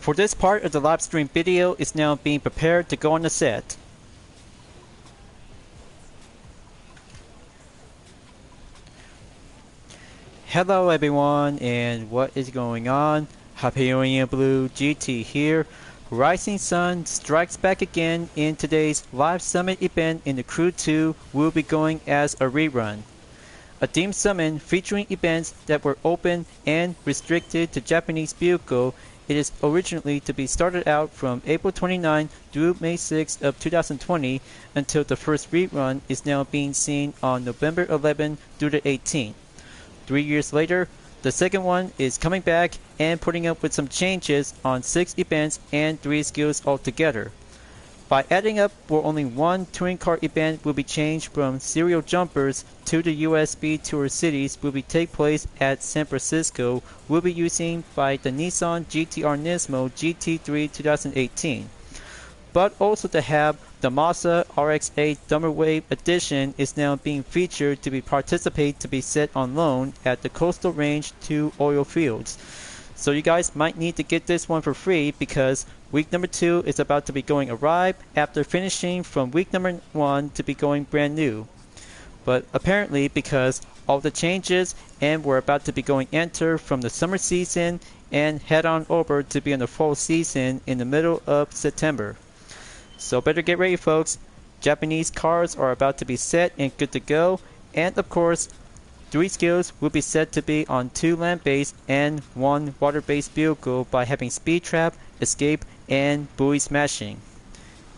For this part of the live stream video is now being prepared to go on the set. Hello everyone, and what is going on? Hyperion-Blue-GT here. Rising Sun strikes back again in today's live summit event in the Crew 2 will be going as a rerun. A themed summon featuring events that were open and restricted to Japanese vehicle. It is originally to be started out from April 29 through May 6 of 2020 until the first rerun is now being seen on November 11 through the 18th. 3 years later, the second one is coming back and putting up with some changes on 6 events and 3 skills altogether. By adding up where only one touring car event will be changed from serial jumpers to the USST Tour Cities will be take place at San Francisco will be using by the Nissan GT-R Nismo GT3 2018. But also to have the Mazda RX-8 Thunderwave Edition is now being featured to be participate to be set on loan at the Coastal Range 2 oil fields. So you guys might need to get this one for free because week number 2 is about to be going arrive after finishing from week number 1 to be going brand new. But apparently because all the changes and we're about to be going enter from the summer season and head on over to be in the fall season in the middle of September. So better get ready folks, Japanese cars are about to be set and good to go, and of course 3 skills will be set to be on 2 land-based and 1 water-based vehicle by having speed trap, escape, and buoy smashing.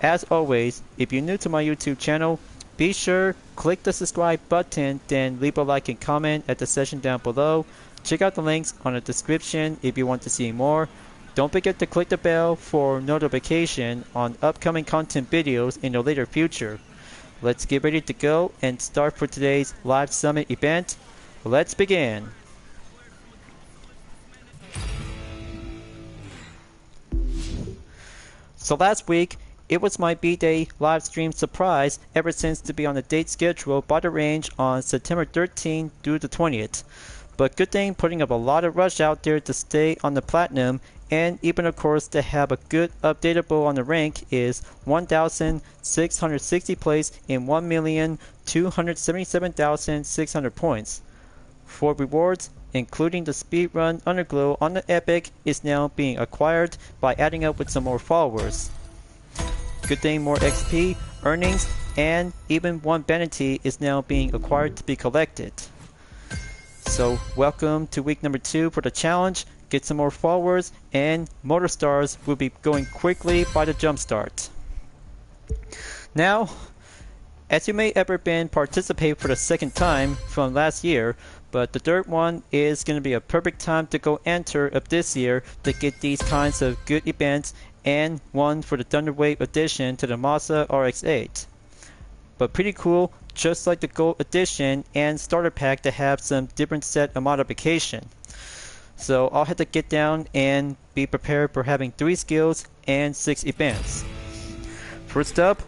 As always, if you're new to my YouTube channel, be sure click the subscribe button, then leave a like and comment at the section down below. Check out the links on the description if you want to see more. Don't forget to click the bell for notification on upcoming content videos in the later future. Let's get ready to go and start for today's live summit event. Let's begin. So last week, it was my B-Day live stream surprise ever since to be on the date schedule by the range on September 13th through the 20th. But good thing putting up a lot of rush out there to stay on the platinum, and even of course to have a good updatable on the rank is 1,660 place in 1,277,600 points. For rewards, including the speedrun underglow on the Epic is now being acquired by adding up with some more followers. Good thing more XP, earnings, and even 1 vanity is now being acquired to be collected. So welcome to week number 2 for the challenge. Get some more followers, and Motor Stars will be going quickly by the jump start. Now, as you may ever been participate for the second time from last year, but the third one is going to be a perfect time to go enter of this year to get these kinds of good events, and one for the Thunderwave Edition to the Mazda RX-8. But pretty cool, just like the Gold Edition and Starter Pack to have some different set of modification. So I'll have to get down and be prepared for having 3 skills and 6 events. First up,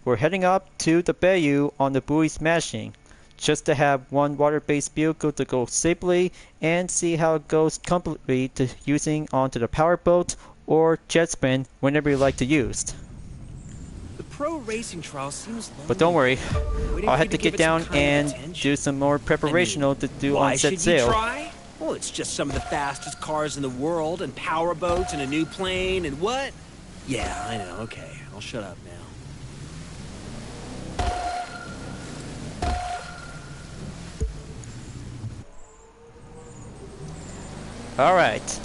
we're heading up to the Bayou on the buoy smashing, just to have 1 water-based vehicle to go safely and see how it goes completely to using onto the powerboat or jet spin whenever you like to use. The pro racing trial seems long. But don't worry, I'll have to get down and do some more preparational to do on set sail. Well, it's just some of the fastest cars in the world, and power boats, and a new plane, and what? Yeah, I know, okay. I'll shut up now. Alright.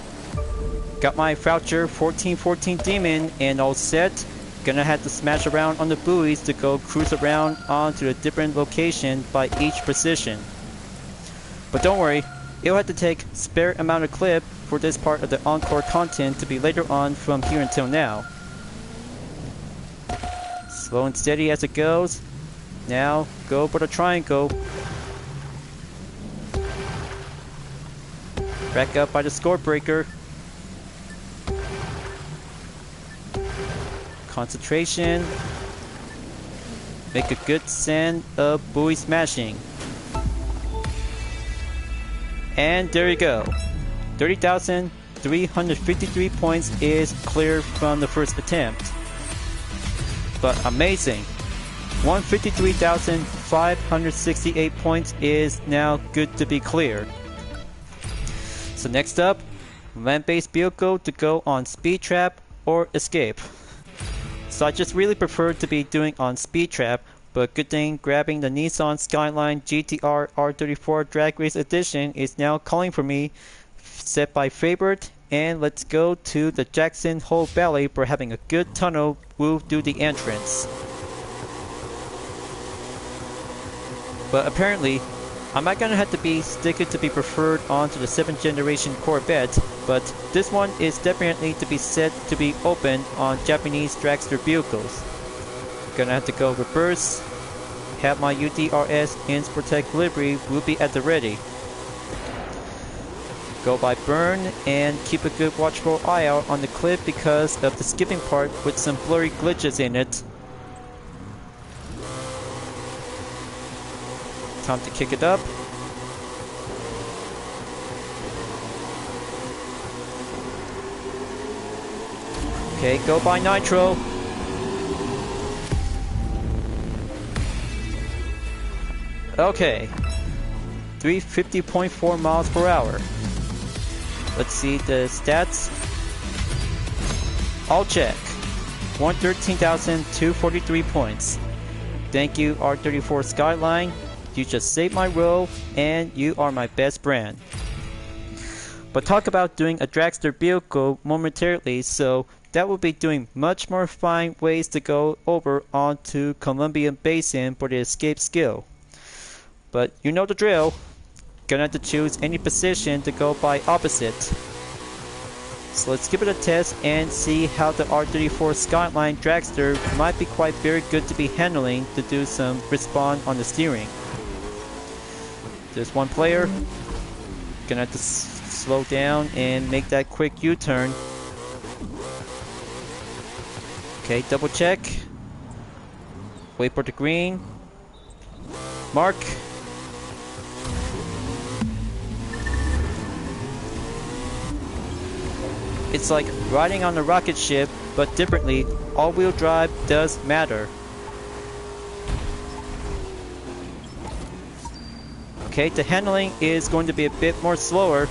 Got my Voucher 1414 Demon and all set. Gonna have to smash around on the buoys to go cruise around onto a different location by each position. But don't worry, it'll have to take spare amount of clip for this part of the encore content to be later on from here until now. Slow and steady as it goes. Now go for the triangle. Back up by the score breaker. Concentration. Make a good send of buoy smashing. And there you go. 30,000 353 points is clear from the first attempt. But amazing! 153,568 points is now good to be cleared. So next up, land-based vehicle to go on speed trap or escape. So I just really prefer to be doing on speed trap, but good thing grabbing the Nissan Skyline GTR R34 Drag Race Edition is now calling for me, set by favorite, and let's go to the Jackson Hole Valley for having a good tunnel move through the entrance. But apparently, I might gonna have to be sticking to be preferred onto the 7th generation Corvette, but this one is definitely to be set to be open on Japanese dragster vehicles. Gonna have to go reverse, have my UDRS Insportec livery will be at the ready. Go by burn and keep a good watchful eye out on the cliff because of the skipping part with some blurry glitches in it. Time to kick it up. Okay, go by nitro. Okay, 350.4 miles per hour. Let's see the stats. All check. 113,243 points. Thank you, R34 Skyline. You just saved my roll, and you are my best brand. But talk about doing a dragster vehicle momentarily, so that will be doing much more fine ways to go over onto Columbian Basin for the escape skill. But you know the drill. Gonna have to choose any position to go by opposite. So let's give it a test and see how the R34 Skyline dragster might be quite very good to be handling to do some respawn on the steering. There's one player. Gonna have to slow down and make that quick U-turn. Okay, double check. Wait for the green. Mark. It's like riding on a rocket ship, but differently. All-wheel drive does matter. Okay, the handling is going to be a bit more slower,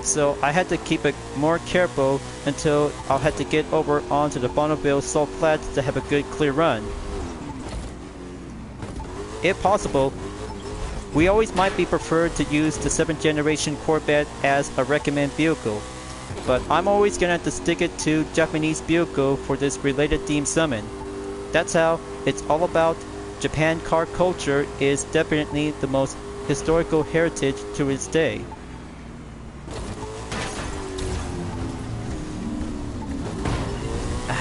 so I had to keep it more careful until I'll have to get over onto the Bonneville Salt Flats to have a good clear run. If possible, we always might be preferred to use the 7th generation Corvette as a recommend vehicle, but I'm always gonna have to stick it to Japanese vehicle for this related theme summon. That's how it's all about. Japan car culture is definitely the most historical heritage to its day.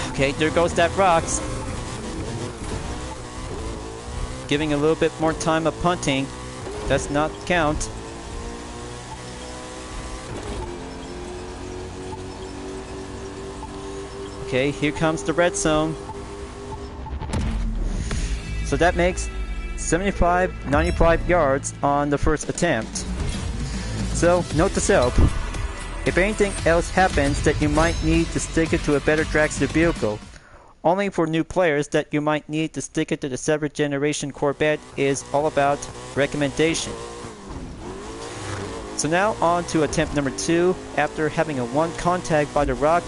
Okay, there goes that rocks. Giving a little bit more time of punting. Does not count. Okay, here comes the red zone. So that makes 95 yards on the first attempt. So, note to self, if anything else happens that you might need to stick it to a better dragster vehicle, only for new players that you might need to stick it to the 7th generation Corvette is all about recommendation. So now on to attempt number 2 after having a 1 contact by the rock.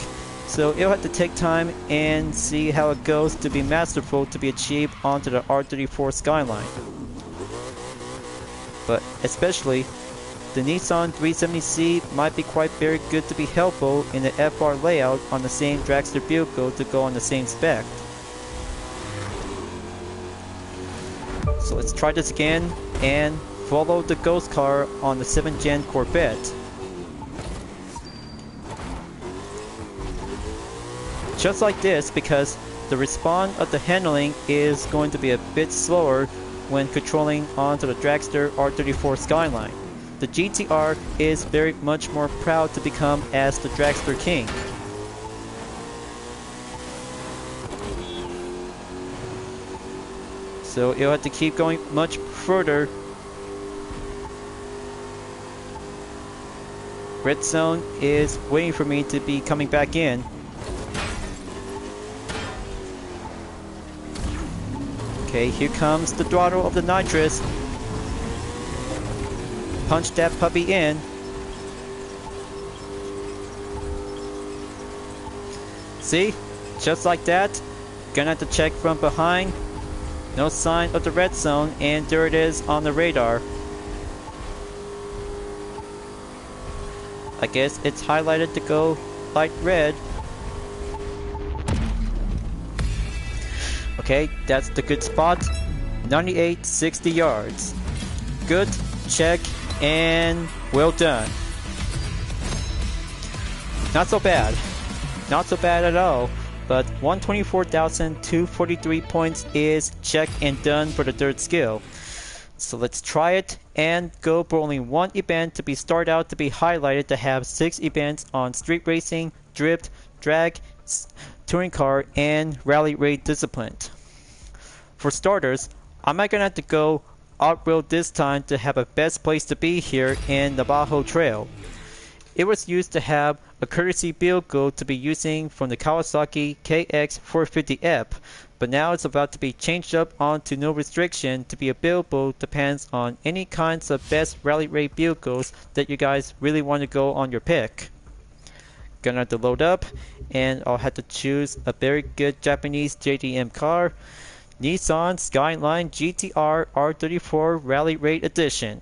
So it'll have to take time and see how it goes to be masterful to be achieved onto the R34 Skyline. But especially, the Nissan 370C might be quite very good to be helpful in the FR layout on the same dragster vehicle to go on the same spec. So let's try this again and follow the ghost car on the 7th gen Corvette. Just like this, because the respawn of the handling is going to be a bit slower when controlling onto the dragster R34 Skyline. The GTR is very much more proud to become as the dragster king. So you'll have to keep going much further. Red zone is waiting for me to be coming back in. Okay, here comes the throttle of the nitrous. Punch that puppy in. See? Just like that. Gonna have to check from behind. No sign of the red zone, and there it is on the radar. I guess it's highlighted to go light red. Okay, that's the good spot. 98, 60 yards. Good, check, and well done. Not so bad. Not so bad at all. But 124,243 points is checked and done for the third skill. So let's try it and go for only one event to be start out to be highlighted to have 6 events on street racing, drift, drag, touring car, and rally raid discipline. For starters, I'm not gonna have to go off-road this time to have a best place to be here in the Bajo Trail. It was used to have a courtesy vehicle to be using from the Kawasaki KX450F, but now it's about to be changed up onto no restriction to be available depends on any kinds of best rally raid vehicles that you guys really want to go on your pick. Gonna have to load up, and I'll have to choose a very good Japanese JDM car, Nissan Skyline GTR R34 Rally Raid Edition.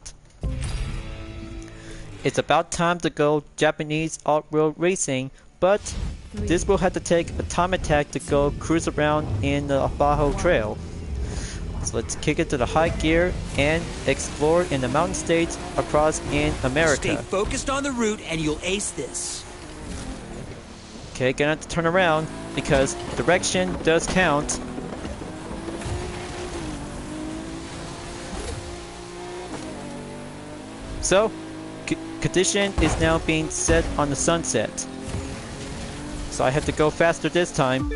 It's about time to go Japanese off-road racing, but this will have to take a time attack to go cruise around in the Bajo Trail. So let's kick it to the high gear and explore in the mountain states across in America. Stay focused on the route and you'll ace this. Okay, gonna have to turn around because direction does count. So, condition is now being set on the sunset. So I have to go faster this time.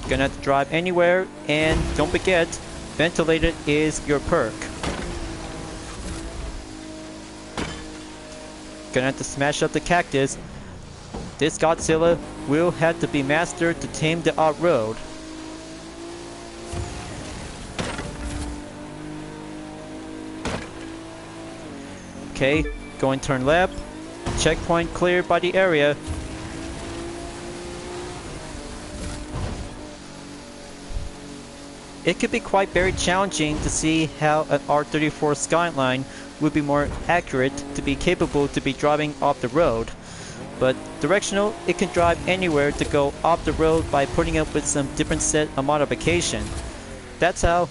Gonna have to drive anywhere, and don't forget, ventilated is your perk. Gonna have to smash up the cactus. This Godzilla will have to be mastered to tame the off-road. Okay, going turn left. Checkpoint cleared by the area. It could be quite very challenging to see how an R34 Skyline would be more accurate to be capable to be driving off the road. But directional, it can drive anywhere to go off the road by putting up with some different set of modification. That's how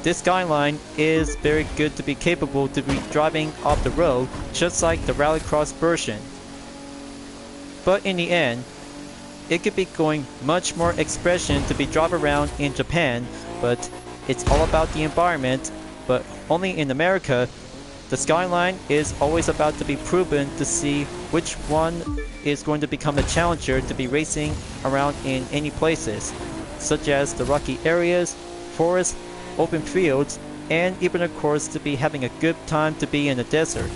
this Skyline is very good to be capable to be driving off the road, just like the Rallycross version. But in the end, it could be going much more expression to be drive around in Japan, but it's all about the environment. But only in America, the Skyline is always about to be proven to see which one is going to become a challenger to be racing around in any places, such as the rocky areas, forests, open fields, and even of course to be having a good time to be in the desert.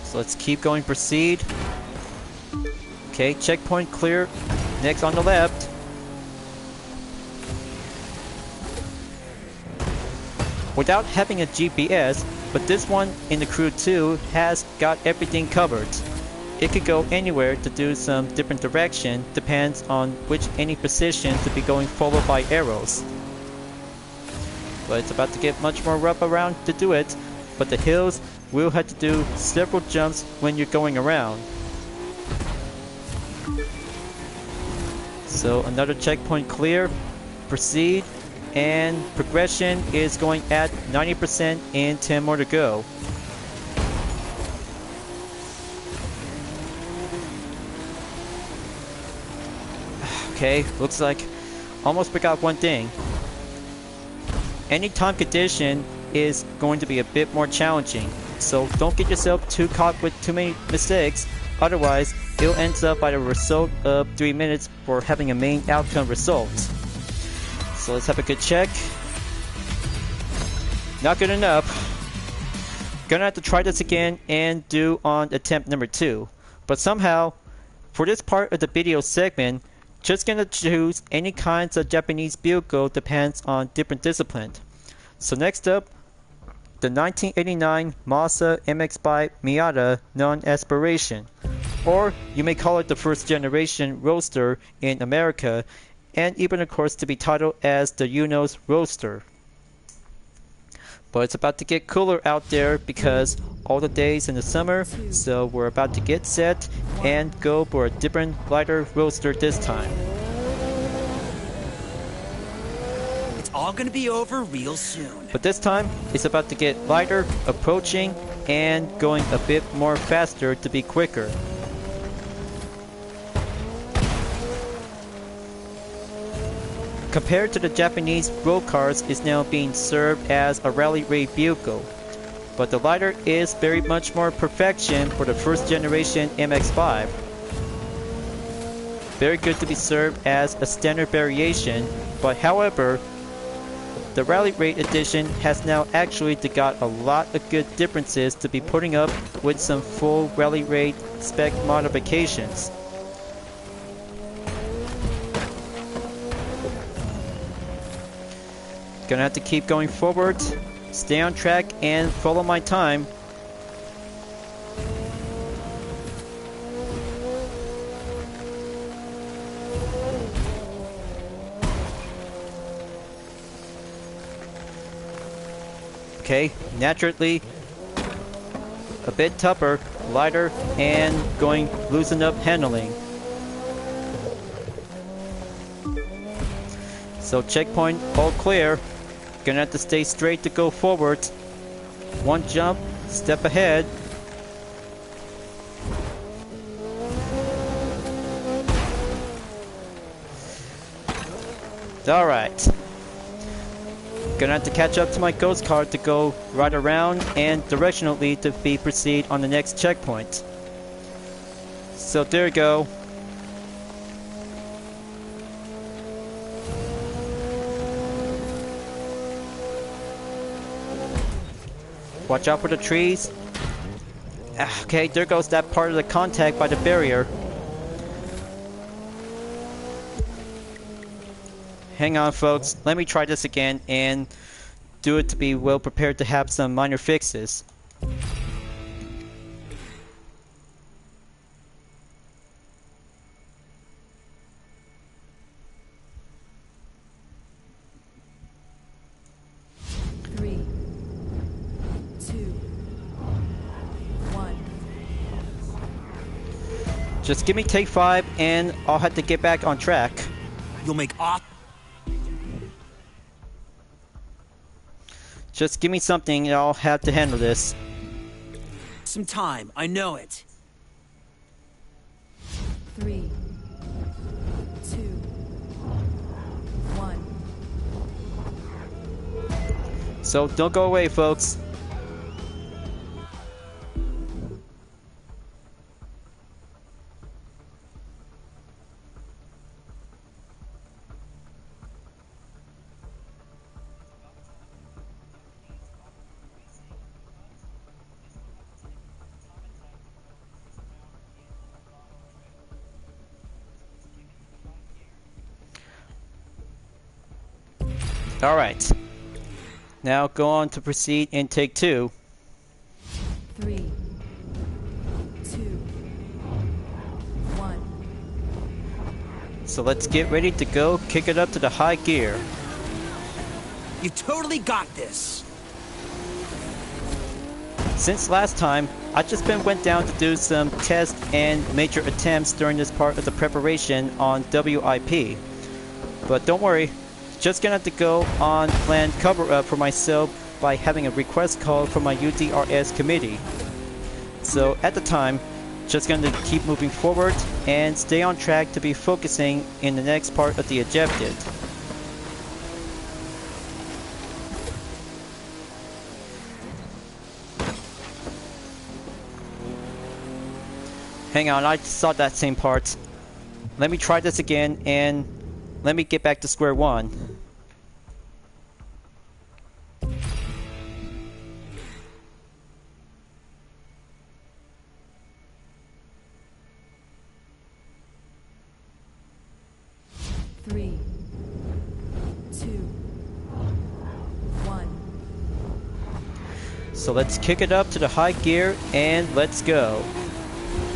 So let's keep going, proceed. Okay, checkpoint clear. Next on the left. Without having a GPS, but this one in the Crew 2 has got everything covered. It could go anywhere to do some different direction, depends on which any position to be going followed by arrows. But it's about to get much more rough around to do it, but the hills will have to do several jumps when you're going around. So another checkpoint clear, proceed, and progression is going at 90% and 10 more to go. Okay, looks like almost forgot one thing. Any time condition is going to be a bit more challenging, so don't get yourself too caught with too many mistakes, otherwise it'll end up by the result of 3 minutes for having a main outcome result. So let's have a good check. Not good enough. Gonna have to try this again and do on attempt number 2. But somehow, for this part of the video segment, just gonna choose any kinds of Japanese vehicle depends on different discipline. So next up, the 1989 Mazda MX-5 Miata non-aspiration, or you may call it the first generation Roadster in America, and even of course to be titled as the Uno's Roadster. But it's about to get cooler out there because all the days in the summer, so we're about to get set and go for a different lighter Roadster this time. It's all gonna be over real soon. But this time, it's about to get lighter, approaching, and going a bit more faster to be quicker. Compared to the Japanese road cars, is now being served as a rally raid vehicle. But the lighter is very much more perfection for the first generation MX-5. Very good to be served as a standard variation, but however, the Rally Raid Edition has now actually got a lot of good differences to be putting up with some full Rally Raid spec modifications. Gonna have to keep going forward, stay on track, and follow my time. Okay, naturally a bit tougher, lighter, and going loosen up handling. So checkpoint all clear. Gonna have to stay straight to go forward. One jump, step ahead. Alright. Gonna have to catch up to my ghost car to go right around and directionally to proceed on the next checkpoint. So there you go. Watch out for the trees. Okay, there goes that part of the contact by the barrier. Hang on folks, let me try this again and do it to be well prepared to have some minor fixes. Just give me take 5 and I'll have to get back on track. You'll make off. Just give me something and I'll have to handle this. Some time, I know it. 3, 2, 1. So don't go away folks. Alright. Now go on to proceed in take 2. 3, 2, 1. So let's get ready to go kick it up to the high gear. You totally got this. Since last time, I just went down to do some tests and major attempts during this part of the preparation on WIP. But don't worry, just gonna have to go on planned cover up for myself by having a request call from my UDRS committee. So at the time, just gonna keep moving forward and stay on track to be focusing in the next part of the objective. Hang on, I saw that same part. Let me try this again and let me get back to square one. So let's kick it up to the high gear and let's go.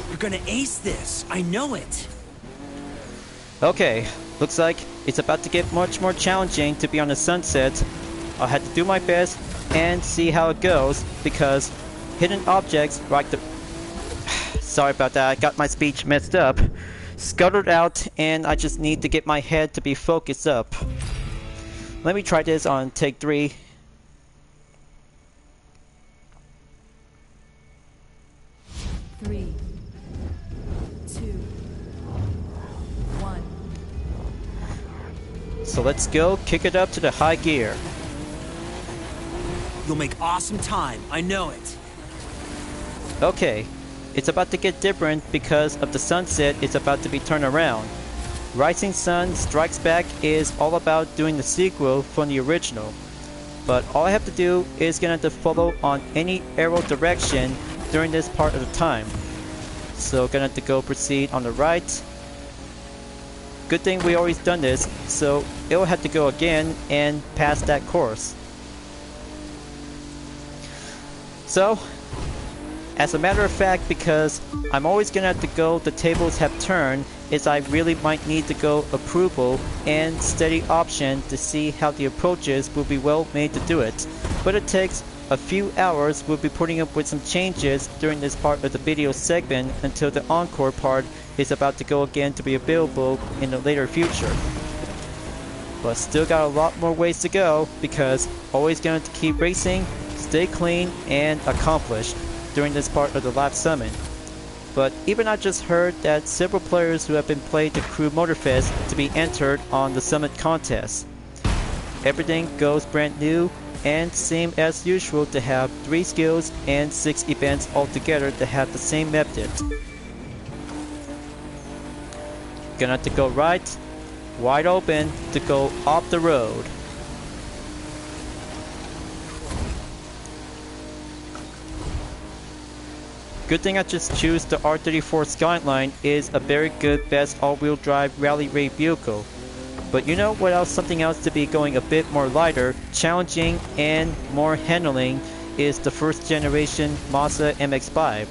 You're gonna ace this. I know it. Okay, looks like it's about to get much more challenging to be on the sunset. I'll have to do my best and see how it goes because hidden objects like the... Sorry about that, I got my speech messed up. Scuttled out and I just need to get my head to be focused up. Let me try this on take 3. Three, two, one. So let's go kick it up to the high gear. You'll make awesome time. I know it. Okay, it's about to get different because of the sunset is about to be turned around. Rising Sun Strikes Back is all about doing the sequel from the original. But all I have to do is gonna have to follow on any arrow direction during this part of the time. So gonna have to go proceed on the right. Good thing we always done this, so it'll have to go again and pass that course. So, as a matter of fact, because I'm always gonna have to go the tables have turned, is I really might need to go approval and steady option to see how the approaches will be well made to do it. But it takes a few hours. We'll be putting up with some changes during this part of the video segment until the encore part is about to go again to be available in the later future. But still got a lot more ways to go because always going to keep racing, stay clean and accomplished during this part of the Live Summit. But even I just heard that several players who have been played the Crew Motorfest to be entered on the Summit contest. Everything goes brand new and same as usual to have 3 skills and 6 events altogether to have the same method. Gonna have to go right, wide open to go off the road. Good thing I just choose the R34 Skyline is a very good best all-wheel drive rally raid vehicle. But you know what else, something else to be going a bit more lighter, challenging and more handling is the first generation Mazda MX-5.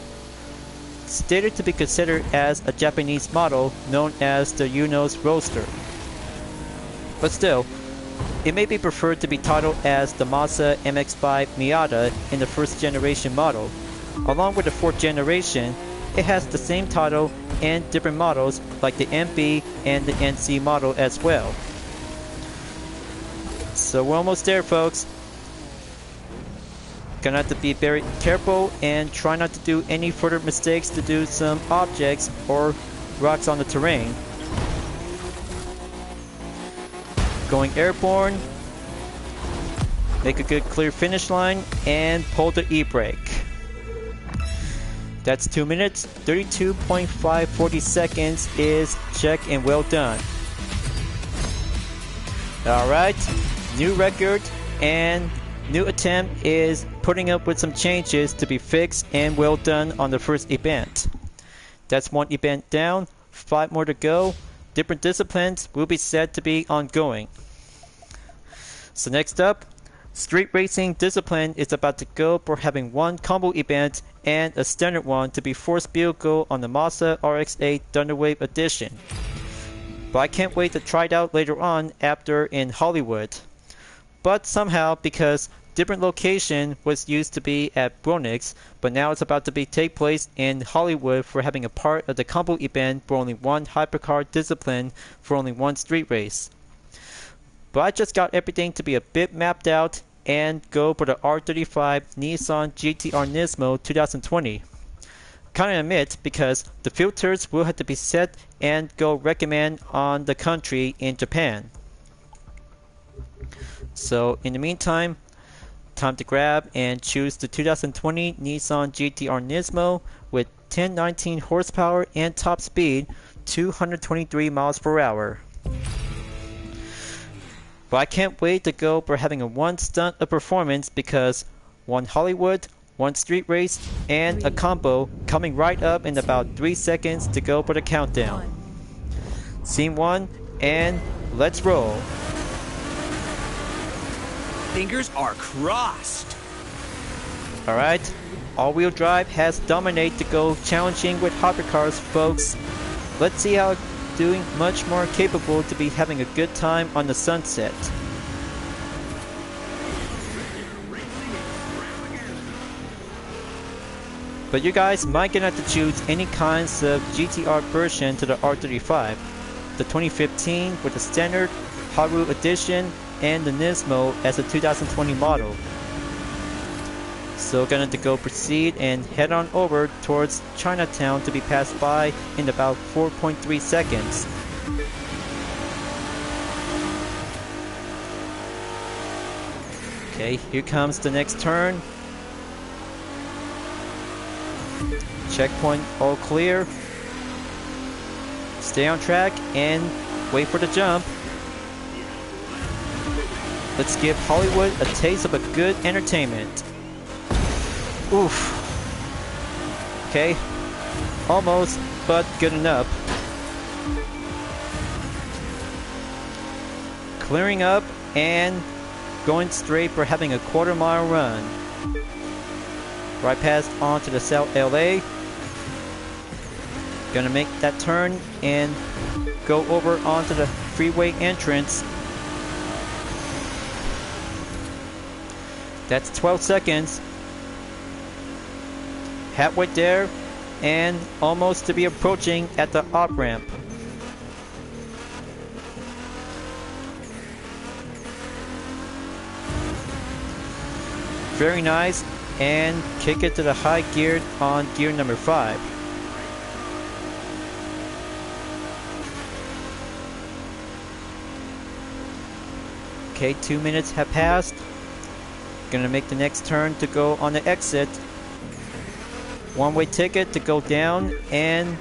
Stated to be considered as a Japanese model known as the Uno's Roadster. But still, it may be preferred to be titled as the Mazda MX-5 Miata in the first generation model. Along with the 4th generation, it has the same title and different models like the MB and the NC model as well. So we're almost there, folks. Gonna have to be very careful and try not to do any further mistakes to do some objects or rocks on the terrain. Going airborne, make a good clear finish line and pull the e-brake. That's 2 minutes, 32.540 seconds is check and well done. Alright, new record and new attempt is putting up with some changes to be fixed and well done on the first event. That's 1 event down, 5 more to go. Different disciplines will be said to be ongoing. So next up, street racing discipline is about to go for having 1 combo event and a standard one to be forced vehicle on the Mazda RX-8 Thunderwave Edition. But I can't wait to try it out later on after in Hollywood. But somehow, because different location was used to be at Bronix, but now it's about to be take place in Hollywood for having a part of the combo event for only 1 hypercar discipline for only 1 street race. But I just got everything to be a bit mapped out and go for the R35 Nissan GT-R Nismo 2020. Kinda admit because the filters will have to be set and go recommend on the country in Japan. So in the meantime, time to grab and choose the 2020 Nissan GT-R Nismo with 1019 horsepower and top speed 223 miles per hour. But I can't wait to go for having a 1 stunt of performance because 1 Hollywood, 1 street race, and a combo coming right up in about 3 seconds to go for the countdown. Scene 1 and let's roll. Fingers are crossed. Alright, all-wheel drive has dominated to go challenging with hypercars, folks. Let's see how doing much more capable to be having a good time on the sunset. But you guys might gonna have to choose any kinds of GTR version to the R35. The 2015 with the standard, Haru edition, and the Nismo as a 2020 model. So gonna to go proceed and head on over towards Chinatown to be passed by in about 4.3 seconds. Okay, here comes the next turn. Checkpoint all clear. Stay on track and wait for the jump. Let's give Hollywood a taste of a good entertainment. Oof. Okay. Almost, but good enough. Clearing up and going straight for having a quarter-mile run. Right past onto the South LA. Gonna make that turn and go over onto the freeway entrance. That's 12 seconds. Halfway there and almost to be approaching at the off-ramp. Very nice, and kick it to the high gear on gear number 5. Okay, 2 minutes have passed. Gonna make the next turn to go on the exit. One-way ticket to go down and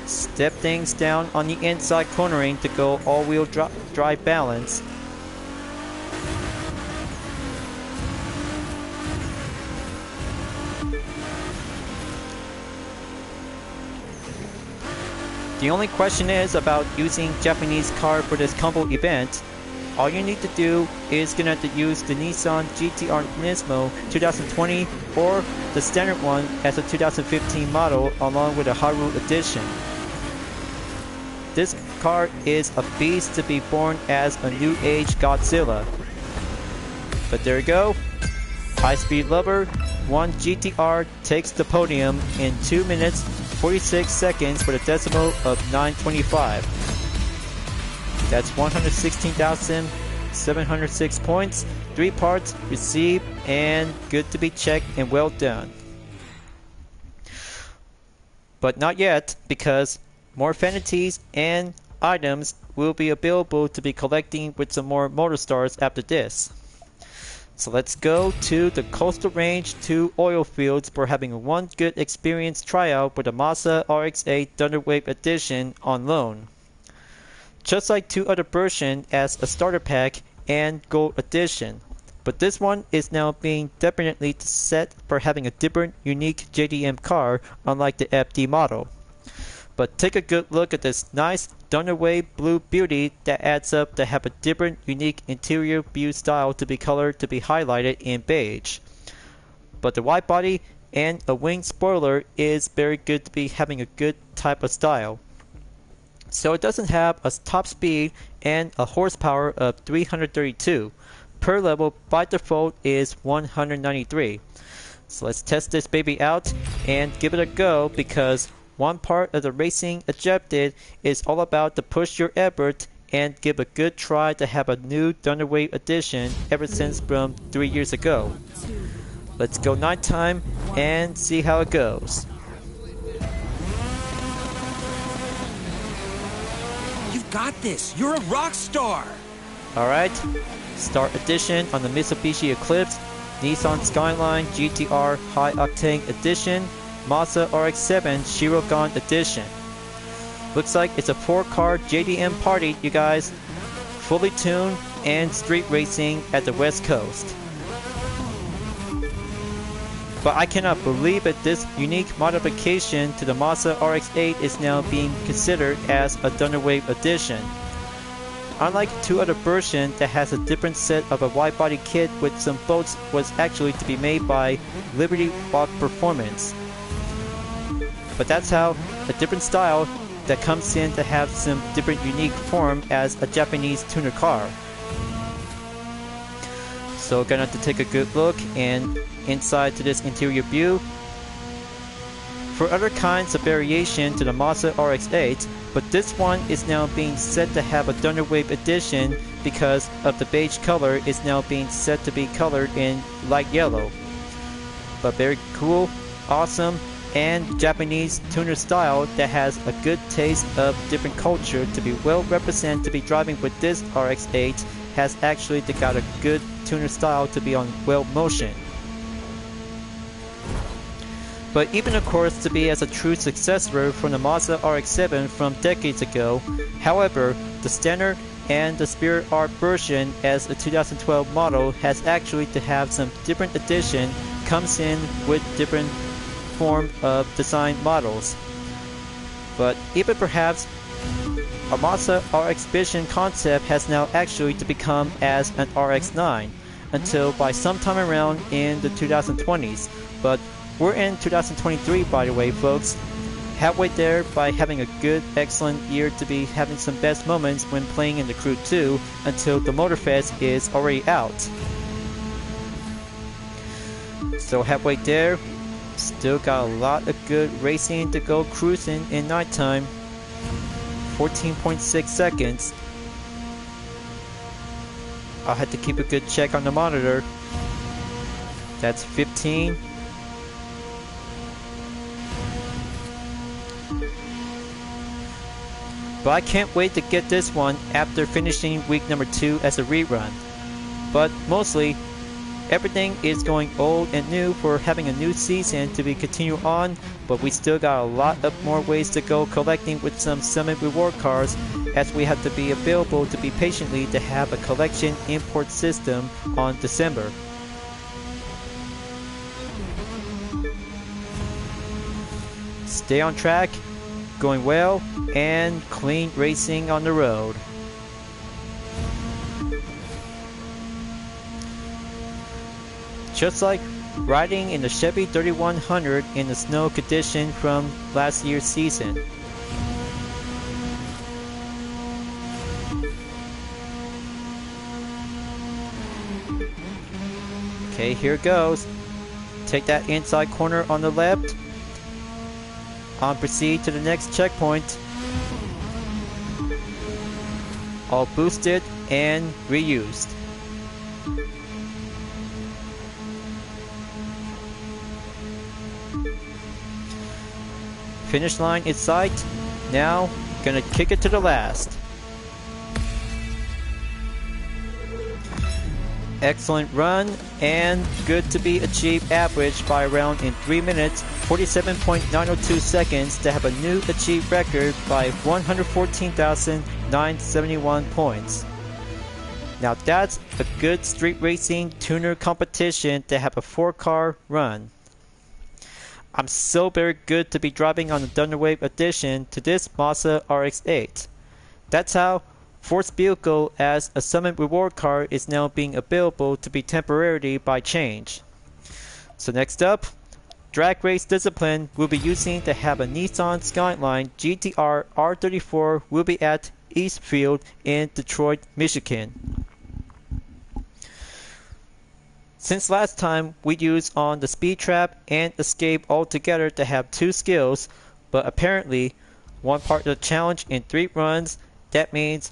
step things down on the inside cornering to go all-wheel drive balance. The only question is about using Japanese car for this combo event. All you need to do is gonna have to use the Nissan GTR Nismo 2020 or the standard one as a 2015 model along with a Haru edition. This car is a beast to be born as a new age Godzilla. But there you go. High Speed Lover 1 GTR takes the podium in 2 minutes 46 seconds with a decimal of 925. That's 116,706 points, 3 parts received, and good to be checked and well done. But not yet, because more vanities and items will be available to be collecting with some more motor stars after this. So let's go to the Coastal Range 2 oil fields for having one good experience tryout with the Mazda RX-8 Thunderwave Edition on loan. Just like 2 other versions as a starter pack and gold edition, but this one is now being definitely set for having a different, unique JDM car unlike the FD model. But take a good look at this nice Thunderwave Blue beauty that adds up to have a different, unique interior view style to be colored to be highlighted in beige. But the wide body and a wing spoiler is very good to be having a good type of style. So it doesn't have a top speed and a horsepower of 332. Per level by default is 193. So let's test this baby out and give it a go, because one part of the racing objective is all about to push your effort and give a good try to have a new Thunderwave edition ever since from 3 years ago. Let's go nighttime and see how it goes. You've got this. You're a rock star. Alright, Start Edition on the Mitsubishi Eclipse, Nissan Skyline GTR High Octane Edition, Mazda RX-7 Shirogan Edition. Looks like it's a 4-car JDM party, you guys. Fully tuned and street racing at the West Coast. But I cannot believe that this unique modification to the Mazda RX-8 is now being considered as a Thunderwave Edition. unlike two other versions that has a different set of a wide body kit with some bolts was actually to be made by Liberty Walk Performance. But that's how a different style that comes in to have some different unique form as a Japanese tuner car. So gonna have to take a good look and inside to this interior view. For other kinds of variation to the Mazda RX-8, but this one is now being set to have a Thunderwave edition because of the beige color is now being set to be colored in light yellow. But very cool, awesome, and Japanese tuner style that has a good taste of different culture to be well represented to be driving with this RX-8 has actually got a good tuner style to be on well motion. But even of course to be as a true successor from the Mazda RX-7 from decades ago, however, the standard and the Spirit Art version as a 2012 model has actually to have some different addition comes in with different form of design models. But even perhaps a Mazda RX Vision concept has now actually to become as an RX-9 until by sometime around in the 2020s. But we're in 2023 by the way folks, halfway there by having a good excellent year to be having some best moments when playing in the Crew 2 until the Motorflix is already out. So halfway there, still got a lot of good racing to go cruising in nighttime. 14.6 seconds. I'll have to keep a good check on the monitor. That's 15. But I can't wait to get this one after finishing week number 2 as a rerun. But mostly, everything is going old and new for having a new season to be continued on, but we still got a lot of more ways to go collecting with some Summit reward cards as we have to be available to be patiently to have a collection import system on December. Stay on track, going well, and clean racing on the road. Just like riding in the Chevy 3100 in the snow condition from last year's season. Okay, here goes. Take that inside corner on the left. On proceed to the next checkpoint. All boosted and reused. Finish line in sight. Now, gonna kick it to the last. Excellent run and good to be achieved average by around in 3 minutes 47.902 seconds to have a new achieved record by 114,971 points. Now that's a good street racing tuner competition to have a 4-car run. I'm so very good to be driving on the Thunderwave edition to this Mazda RX-8. That's how Force Vehicle as a Summit reward card is now being available to be temporarily by change. So next up, Drag Race Discipline will be using to have a Nissan Skyline GTR R34 will be at Eastfield in Detroit, Michigan. Since last time we used on the Speed Trap and Escape all together to have 2 skills, but apparently one part of the challenge in 3 runs, that means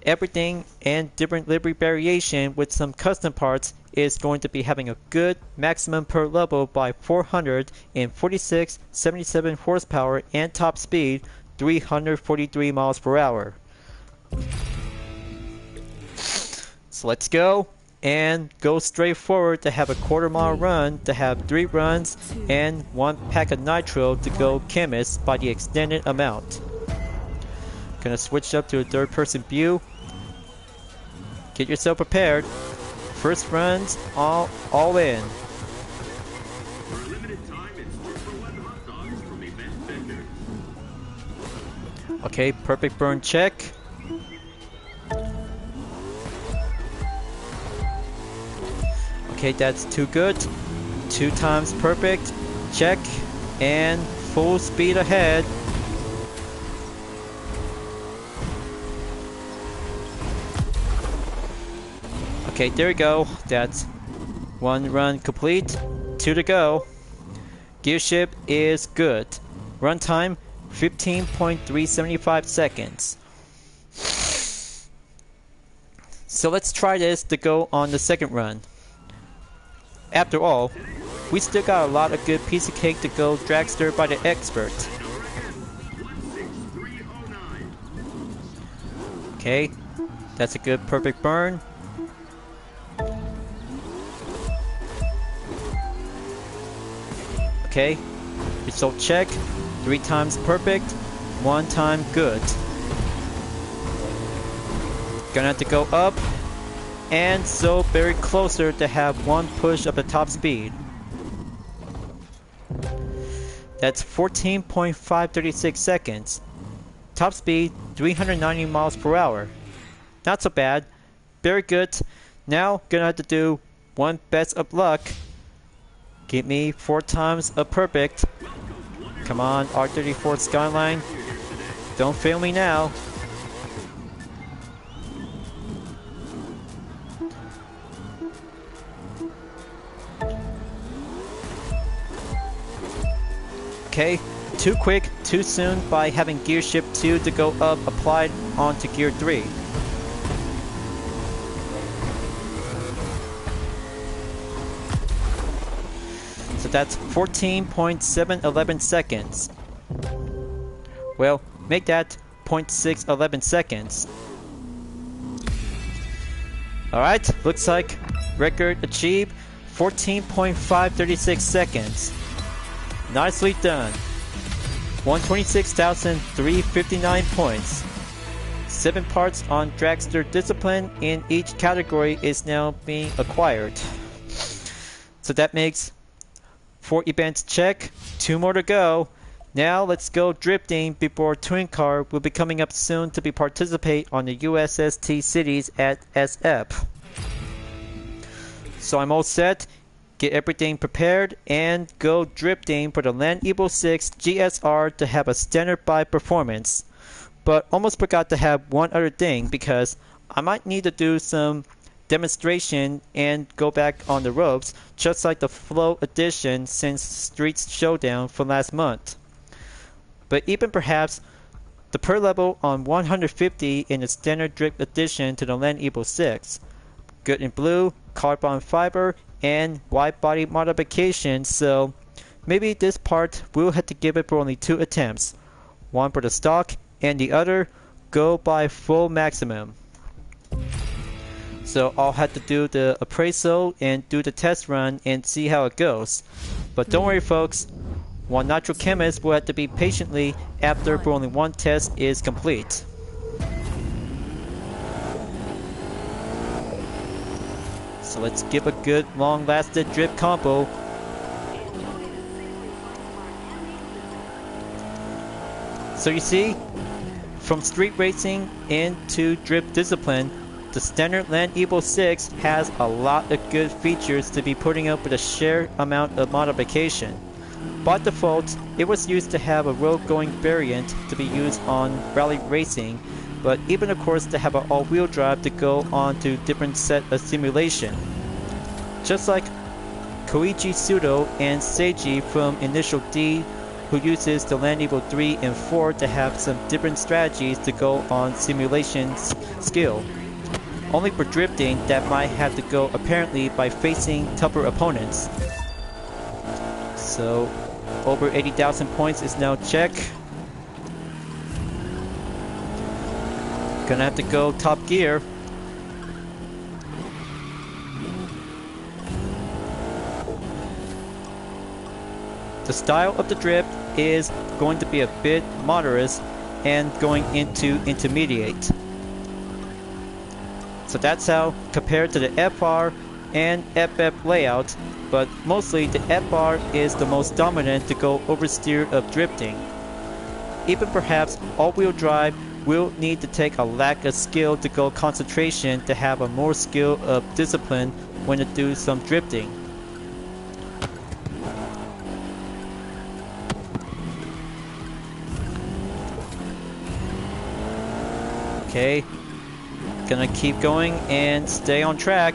everything and different livery variation with some custom parts is going to be having a good maximum per level by 446, 77 horsepower and top speed 343 miles per hour. So let's go and go straight forward to have a quarter-mile run to have 3 runs and 1 pack of nitro to go chemist by the extended amount. Gonna switch up to a third-person view. Get yourself prepared. First runs all in. Okay, perfect burn check. Okay, that's too good. 2 times perfect. Check. And full speed ahead. Okay, there we go. That's 1 run complete. 2 to go. Gear shift is good. Runtime 15.375 seconds. So let's try this to go on the second run. After all, we still got a lot of good piece of cake to go dragster by the expert. Okay, that's a good perfect burn. Okay, result check. 3 times perfect, 1 time good. Gonna have to go up, and so very closer to have 1 push of the top speed. That's 14.536 seconds. Top speed 390 miles per hour. Not so bad. Very good. Now gonna have to do 1 best of luck. Give me 4 times a perfect. Come on, R34 Skyline. Don't fail me now. Okay, too quick, too soon by having gear shift 2 to go up applied onto gear 3. So that's 14.711 seconds. Well, make that 0.611 seconds. Alright, looks like record achieved 14.536 seconds. Nicely done. 126,359 points. 7 parts on dragster discipline in each category is now being acquired. So that makes 4 events check, 2 more to go. Now let's go drifting before Twin Car will be coming up soon to participate on the USST Cities at SF. So I'm all set. Get everything prepared and go drifting for the Land Evo 6 GSR to have a standard buy performance. But almost forgot to have one other thing because I might need to do some demonstration and go back on the ropes just like the Flow edition since Streets Showdown from last month. But even perhaps the per level on 150 in the standard drift edition to the Land Evo 6. Good in blue, carbon fiber, and wide body modification, so maybe this part we'll have to give it for only 2 attempts. One for the stock and the other go by full maximum. So I'll have to do the appraisal and do the test run and see how it goes. But don't worry folks, one natural chemist will have to be patiently after for only 1 test is complete. So let's give a good long-lasting drift combo. So you see, from street racing into drift discipline, the standard Land Evo 6 has a lot of good features to be putting up with a sheer amount of modification. By default, it was used to have a road-going variant to be used on rally racing, but even of course to have an all-wheel drive to go on to different set of simulation. Just like Koichi Sudo and Seiji from Initial D, who uses the Land Evo 3 and 4 to have some different strategies to go on simulation skill. Only for drifting that might have to go apparently by facing tougher opponents. So over 80,000 points is now check. Gonna have to go top gear. The style of the drift is going to be a bit moderate and going into intermediate. So that's how compared to the FR and FF layout, but mostly the FR is the most dominant to go oversteer of drifting. Even perhaps all-wheel drive will need to take a lack of skill to go concentration to have a more skill of discipline when to do some drifting. Okay, gonna keep going and stay on track.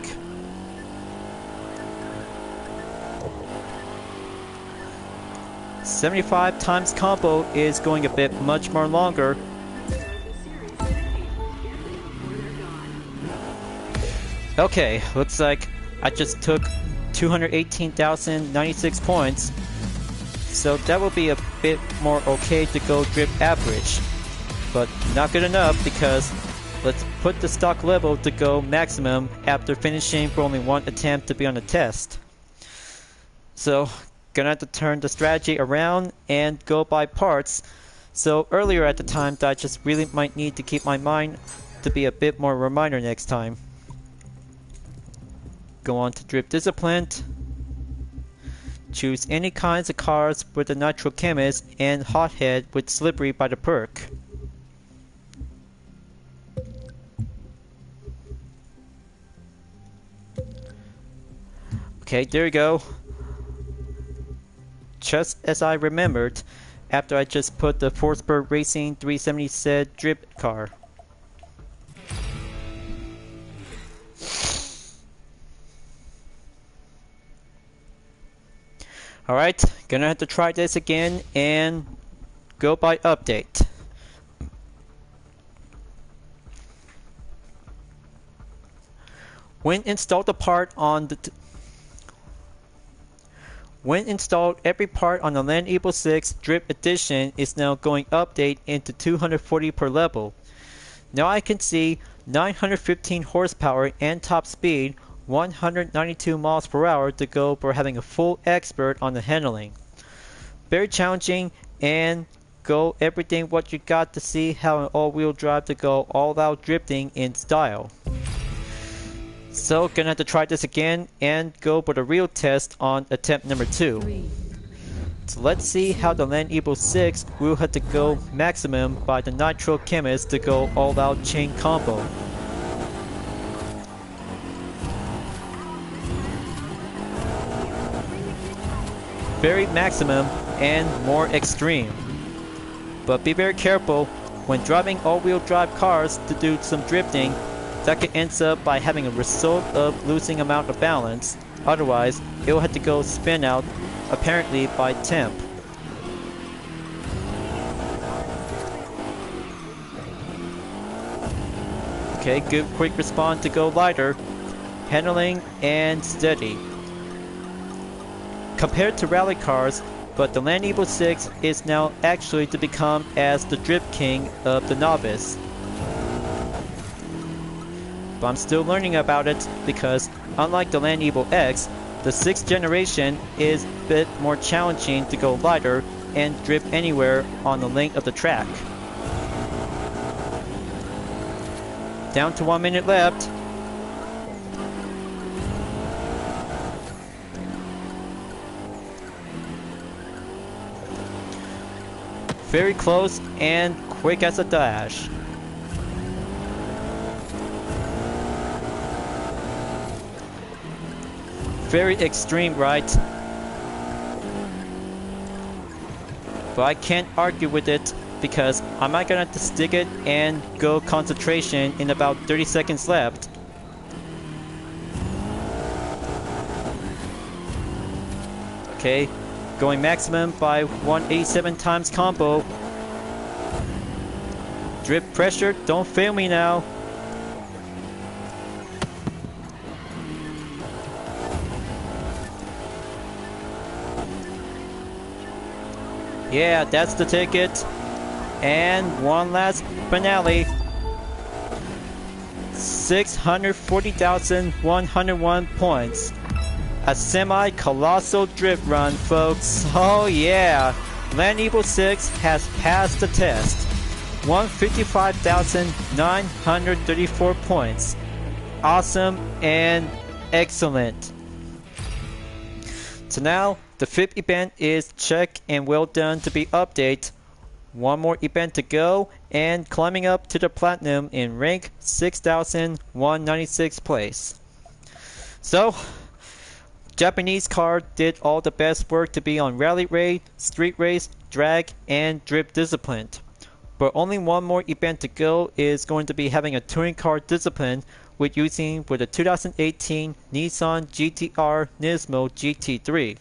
"75 times combo" is going a bit much more longer. Okay, looks like I just took 218,096 points, so that will be a bit more okay to go drift average, but not good enough because let's put the stock level to go maximum after finishing for only one attempt to be on the test. So gonna have to turn the strategy around and go by parts. So earlier at the time that I just really might need to keep my mind to be a bit more reminder next time. Go on to drift discipline. Choose any kinds of cars with the nitro chemist and hothead with slippery by the perk. Okay, there you go. Just as I remembered, after I just put the Forsberg Racing 370 said drift car. Alright, gonna have to try this again and go by update. When installed every part on the Land Eagle 6 Drift Edition is now going update into 240 per level. Now I can see 915 horsepower and top speed, 192 miles per hour to go for having a full expert on the handling. Very challenging, and go everything what you got to see how an all-wheel drive to go all out drifting in style. So gonna have to try this again and go for the real test on attempt number 2. So let's see how the Land Eagle 6 will have to go maximum by the nitro chemist to go all out chain combo. Very maximum and more extreme. But be very careful when driving all-wheel drive cars to do some drifting. That could end up by having a result of losing amount of balance. Otherwise, it will have to go spin out, apparently by temp. Okay, good quick response to go lighter, handling and steady. Compared to rally cars, but the Land Eagle 6 is now actually to become as the drift king of the novice. But I'm still learning about it because unlike the Land Eagle X, the 6th generation is a bit more challenging to go lighter and drift anywhere on the length of the track. Down to 1 minute left. Very close and quick as a dash. Very extreme, right? But I can't argue with it because I'm not gonna have to stick it and go concentration in about 30 seconds left. Okay, going maximum by 187 times combo. Drift pressure, don't fail me now. Yeah, that's the ticket. And one last finale. 640,101 points. A semi-colossal drift run, folks. Oh yeah. Land Eagle 6 has passed the test. 155,934 points. Awesome and excellent. So now, the 5th event is check and well done to be updated. One more event to go and climbing up to the platinum in rank 6,196 place. So, Japanese car did all the best work to be on rally raid, street race, drag, and drip discipline. But only one more event to go is going to be having a touring car discipline with the 2018 Nissan GT-R Nismo GT3.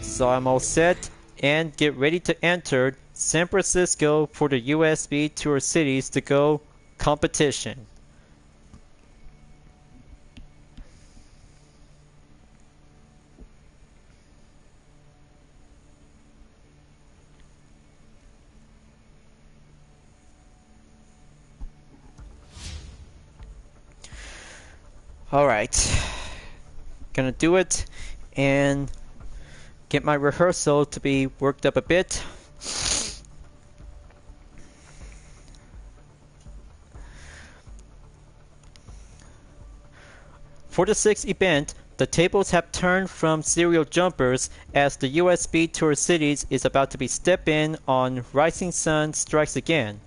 So I'm all set and get ready to enter San Francisco for the USST Tour Cities to go competition. Alright, gonna do it and get my rehearsal to be worked up a bit. For the sixth event, the tables have turned from serial jumpers as the USST Tour Cities is about to be step in on Rising Sun Strikes Again.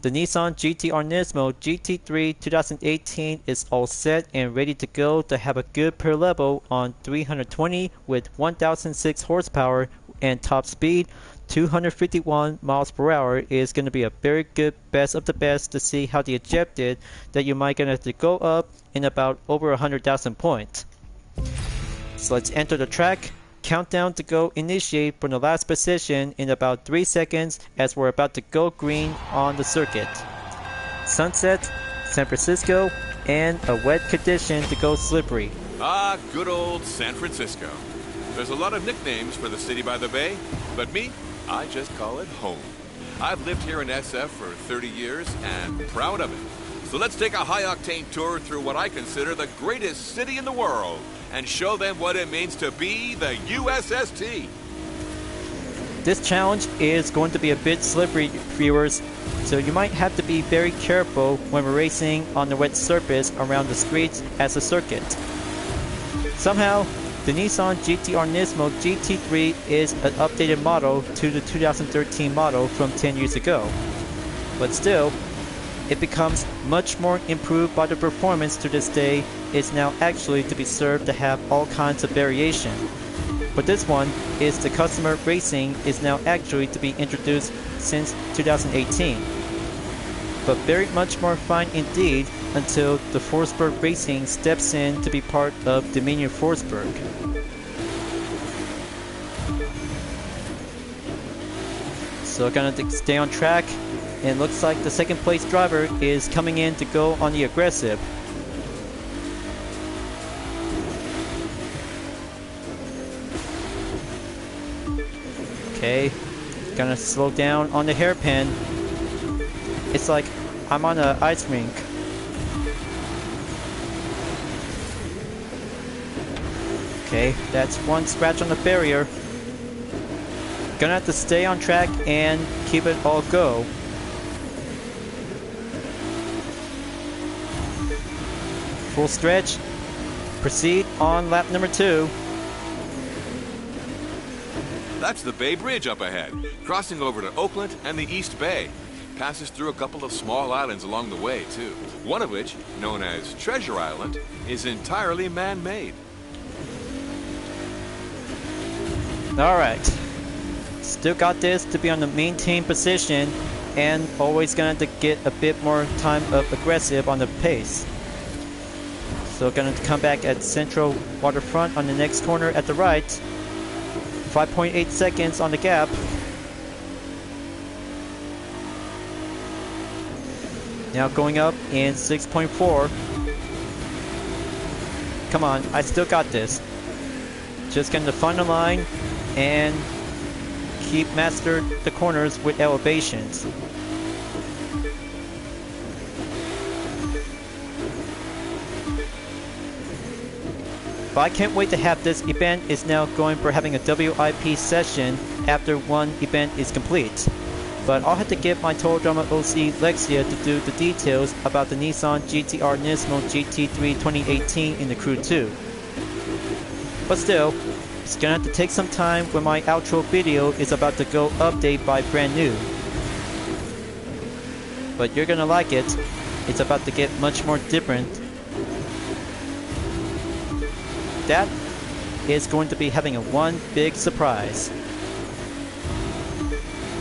The Nissan GT-R Nismo GT3 2018 is all set and ready to go to have a good per level on 320 with 1006 horsepower and top speed 251 miles per hour is going to be a very good best of the best to see how the ejected that you might gonna have to go up in about over 100,000 points. So let's enter the track. Countdown to go initiate from the last position in about 3 seconds as we're about to go green on the circuit. Sunset, San Francisco, and a wet condition to go slippery. Ah, good old San Francisco. There's a lot of nicknames for the city by the bay, but me, I just call it home. I've lived here in SF for 30 years and proud of it. So let's take a high-octane tour through what I consider the greatest city in the world and show them what it means to be the USST. This challenge is going to be a bit slippery, viewers, so you might have to be very careful when we're racing on the wet surface around the streets as a circuit. Somehow, the Nissan GT-R Nismo GT3 is an updated model to the 2013 model from 10 years ago. But still, it becomes much more improved by the performance to this day. Is now actually to be served to have all kinds of variation. But this one is the customer racing is now actually to be introduced since 2018. But very much more fun indeed until the Forsberg Racing steps in to be part of Dominion Forsberg. So gonna stay on track, and looks like the second place driver is coming in to go on the aggressive. Okay, gonna slow down on the hairpin. It's like I'm on an ice rink. Okay, that's one scratch on the barrier. Gonna have to stay on track and keep it all go. Full stretch. Proceed on lap number 2. That's the Bay Bridge up ahead, crossing over to Oakland and the East Bay. Passes through a couple of small islands along the way, too. One of which, known as Treasure Island, is entirely man-made. Alright. Still got this to be on the maintain position, and always gonna have to get a bit more time of aggressive on the pace. So gonna come back at Central Waterfront on the next corner at the right. 5.8 seconds on the gap. Now going up in 6.4. Come on, I still got this. Just gonna find the line and keep master the corners with elevations. But I can't wait to have this event is now going for having a WIP session after one event is complete. But I'll have to get my Total Drama OC Lexia to do the details about the Nissan GT-R Nismo GT3 2018 in the Crew 2. But still, it's gonna have to take some time when my outro video is about to go update by brand new. But you're gonna like it. It's about to get much more different. that is going to be having a one big surprise.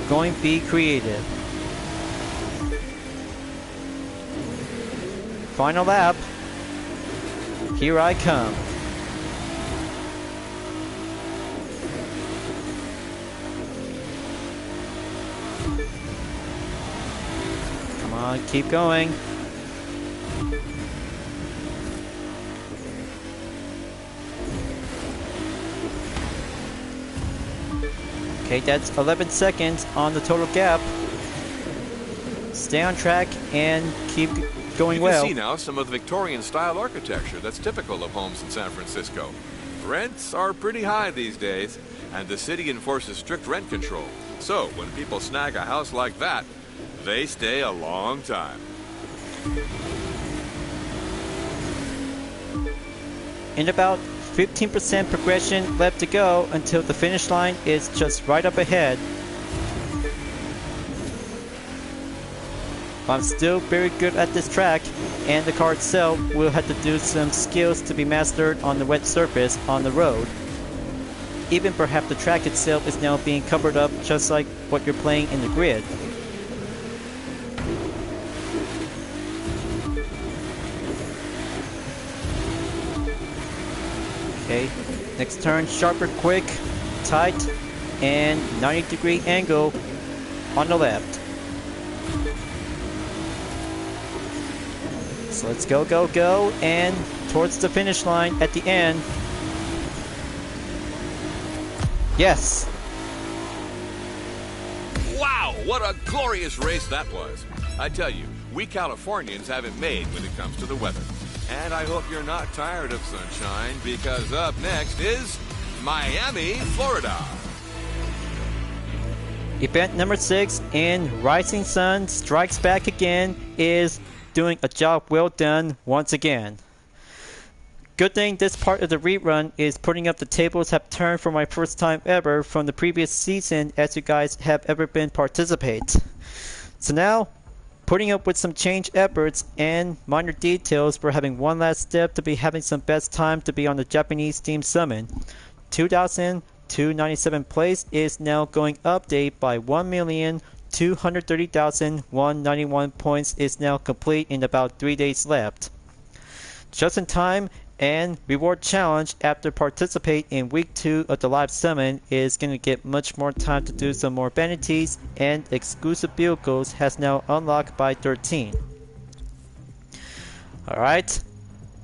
Going to be creative. Final lap. Here I come. Come on, keep going. Okay, that's 11 seconds on the total gap. Stay on track and keep going well. You can see now some of the Victorian-style architecture that's typical of homes in San Francisco. Rents are pretty high these days, and the city enforces strict rent control. So when people snag a house like that, they stay a long time. In about 15% progression left to go until the finish line is just right up ahead. I'm still very good at this track, and the car itself will have to do some skills to be mastered on the wet surface on the road. Even perhaps the track itself is now being covered up just like what you're playing in the grid. Okay, next turn, sharper, quick, tight, and 90-degree angle on the left. So let's go, go, go, and towards the finish line at the end. Yes! Wow, what a glorious race that was. I tell you, we Californians have it made when it comes to the weather. And I hope you're not tired of sunshine, because up next is Miami, Florida. Event number 6 in Rising Sun Strikes Back Again is doing a job well done once again. Good thing this part of the rerun is putting up the tables have turned for my first time ever from the previous season as you guys have ever been participate. So now, putting up with some change efforts and minor details for having one last step to be having some best time to be on the Japanese Steam Summon. 2,297 place is now going update by 1,230,191 points is now complete in about 3 days left. Just in time and reward challenge after participate in week 2 of the live summon is going to get much more time to do some more vanities, and exclusive vehicles has now unlocked by 13. Alright,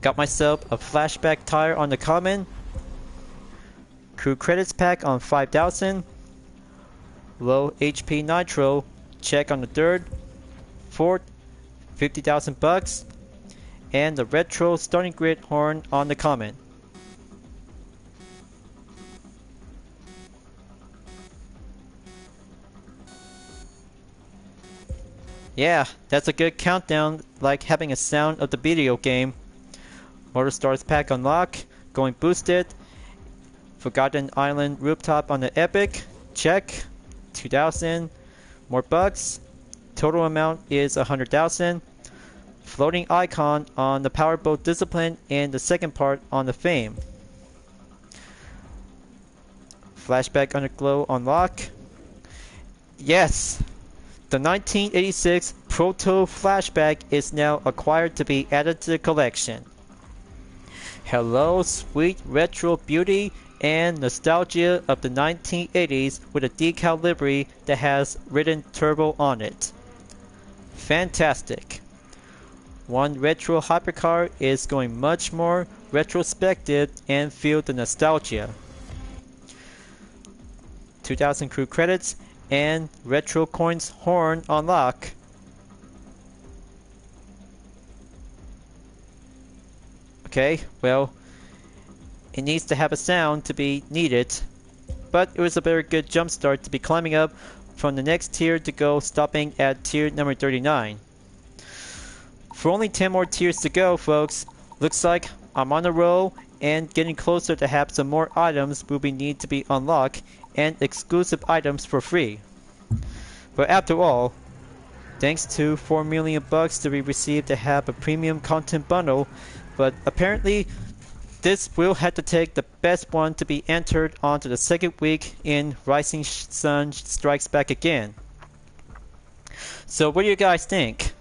got myself a flashback tire on the common, crew credits pack on 5,000, low HP nitro check on the third, fourth 50,000 bucks, and the retro starting grid horn on the common. Yeah, that's a good countdown, like having a sound of the video game. Motor Stars pack unlock, going boosted. Forgotten Island rooftop on the Epic, check. 2,000 more bucks. Total amount is 100,000. Floating icon on the Powerboat Discipline and the second part on the Fame. Flashback Underglow unlock. Yes! The 1986 Proto Flashback is now acquired to be added to the collection. Hello, sweet retro beauty and nostalgia of the 1980s with a decal livery that has written turbo on it. Fantastic. One retro hypercar is going much more retrospective and feel the nostalgia. 2,000 crew credits and retro coins horn unlock. Okay, well, it needs to have a sound to be needed, but it was a very good jump start to be climbing up from the next tier to go stopping at tier number 39. For only 10 more tiers to go, folks, looks like I'm on a roll and getting closer to have some more items will be need to be unlocked and exclusive items for free. But after all, thanks to 4 million bucks to be received to have a premium content bundle, but apparently this will have to take the best one to be entered onto the second week in Rising Sun Strikes Back Again. So what do you guys think?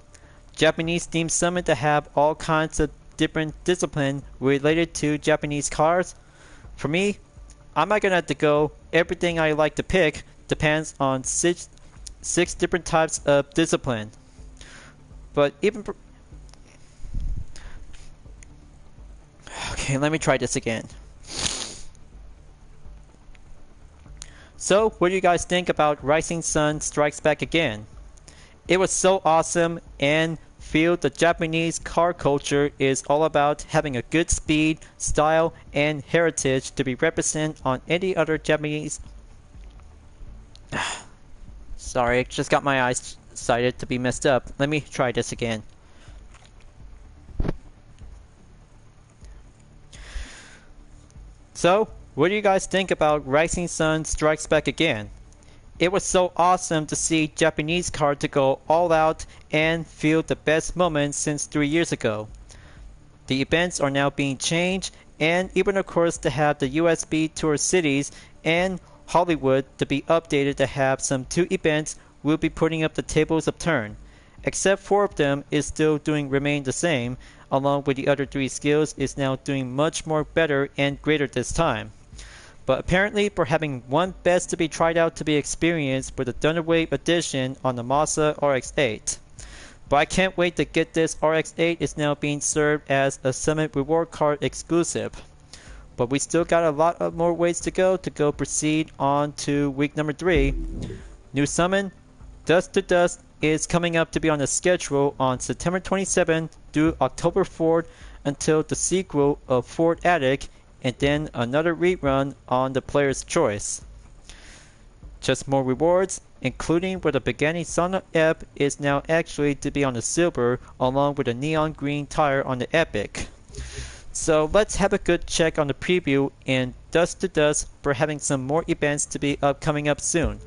Japanese themed summon to have all kinds of different discipline related to Japanese cars? For me, I'm not gonna have to go. Everything I like to pick depends on six different types of discipline. But even okay, let me try this again. So, what do you guys think about Rising Sun Strikes Back Again? It was so awesome, and feel the Japanese car culture is all about having a good speed, style, and heritage to be represented on any other Japanese. Sorry, I just got my eyes sighted to be messed up. Let me try this again. So, what do you guys think about Rising Sun Strikes Back Again? It was so awesome to see Japanese car to go all out and feel the best moments since 3 years ago. The events are now being changed, and even of course to have the USST Tour Cities and Hollywood to be updated to have some 2 events will be putting up the tables of turn. Except 4 of them is still remain the same, along with the other 3 skills is now doing much more better and greater this time. But apparently for having one best to be tried out to be experienced with the Thunderwave edition on the Mazda RX-8. But I can't wait to get this. RX-8 is now being served as a Summit Reward Card exclusive. But we still got a lot of more ways to go proceed on to week number 3. New summon, Dust to Dust, is coming up to be on the schedule on September 27th through October 4th until the sequel of Ford Attic, and then another rerun on the player's choice. Just more rewards, including where the Pagani Sana Ebb is now actually to be on the silver along with a neon green tire on the Epic. So let's have a good check on the preview in Dust to Dust for having some more events to be coming up soon.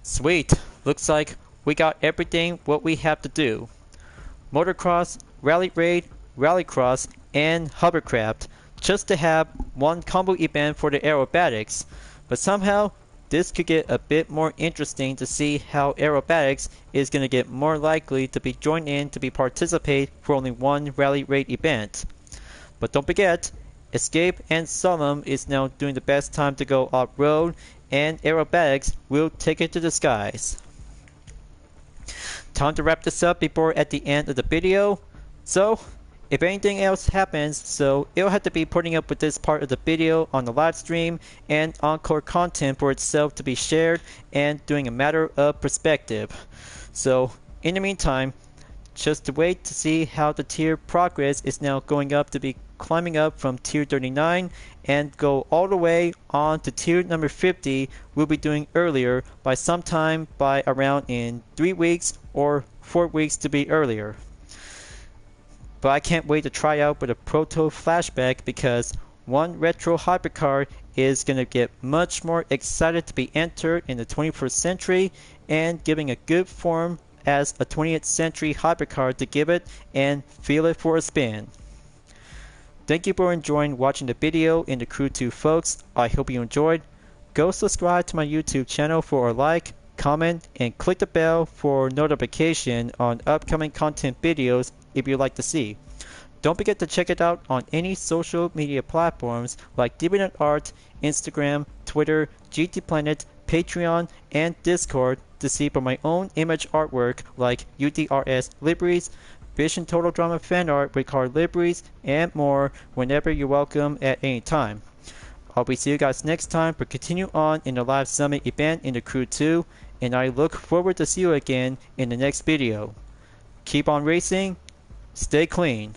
Sweet, looks like we got everything what we have to do. Motocross, Rally Raid, Rallycross, and Hovercraft, just to have one combo event for the aerobatics. But somehow, this could get a bit more interesting to see how aerobatics is going to get more likely to be joined in to be participate for only one Rally Raid event. But don't forget, Escape and Solemn is now doing the best time to go off-road, and aerobatics will take it to the skies. Time to wrap this up before at the end of the video. So, if anything else happens, so it'll have to be putting up with this part of the video on the live stream and encore content for itself to be shared and doing a matter of perspective. So, in the meantime, just to wait to see how the tier progress is now going up to be climbing up from tier 39 and go all the way on to tier number 50 we'll be doing earlier by sometime by around in 3 weeks or 4 weeks to be earlier. But I can't wait to try out with a proto flashback because one retro hypercar is going to get much more excited to be entered in the 21st century and giving a good form as a 20th century hypercar to give it and feel it for a spin. Thank you for enjoying watching the video in the Crew 2 folks. I hope you enjoyed. Go subscribe to my YouTube channel for a like, comment, and click the bell for notification on upcoming content videos if you'd like to see. Don't forget to check it out on any social media platforms like DeviantArt, Instagram, Twitter, GT Planet, Patreon, and Discord to see for my own image artwork like UDRS liveries, Vision Total Drama fan art with card liveries, and more whenever you're welcome at any time. I'll be see you guys next time for continue on in the live summit event in the Crew 2, and I look forward to see you again in the next video. Keep on racing, stay clean.